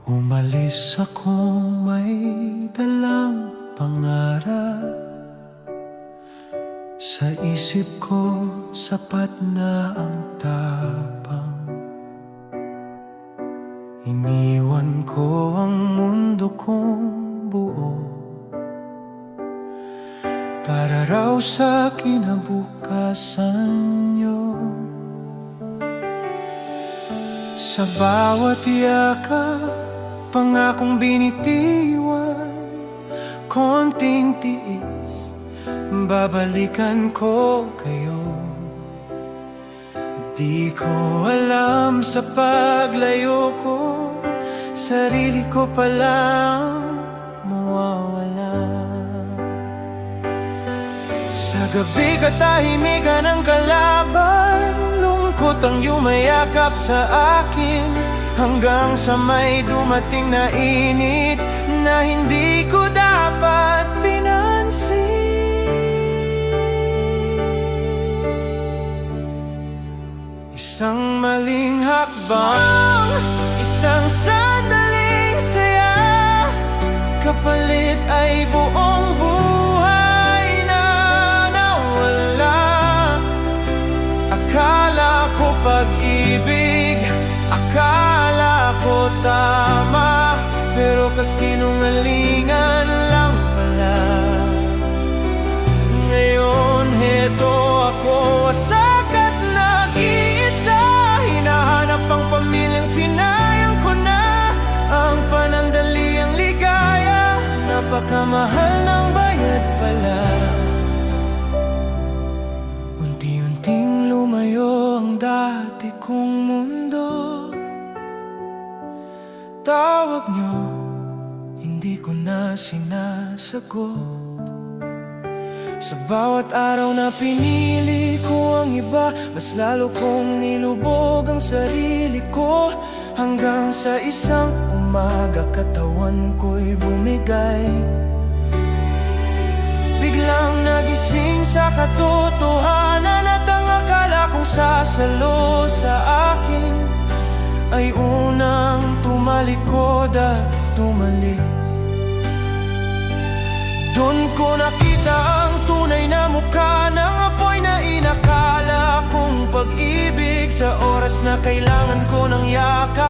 Umalis akong may dalang pangarap. Sa isip ko, sapat na ang tapang. Iniwan ko ang mundo kong buo para raw sa kinabukasan nyo. Sa bawat yakap, pangakong binitiwan, konting tiis, babalikan ko kayo. Di ko alam sa paglayo ko, sarili ko palang mawawala. Sa gabi katahimikan ng kalaban, lungkot ang yumayakap sa akin, hanggang sa may dumating na init na hindi ko dapat pinansin. Isang maling hakbang, isang sandaling saya, kapalit ay buong buhay na nawala. Akala ko pag-ibig, akala ko tama, pero kasinungalingan lang pala. Ngayon heto ako, wasak at nag-iisa, hinahanap ang pamilyang sinayang ko na. Ang panandaliang ligaya, napakamahal ng bayad pala. Unti-unting lumayo ang dati kong mundo. Tawag nyo, hindi ko na sinasagot. Sa bawat araw na pinili ko ang iba, mas lalo kong nilubog ang sarili ko, hanggang sa isang umaga katawan ko'y bumigay. Biglang nagising sa katotohanan at ang akala kong sasalo sa akin ay unang tumalikod at tumalis. Doon ko nakita ang tunay na mukha ng apoy na inakala kong pag-ibig, sa oras na kailangan ko ng yakap.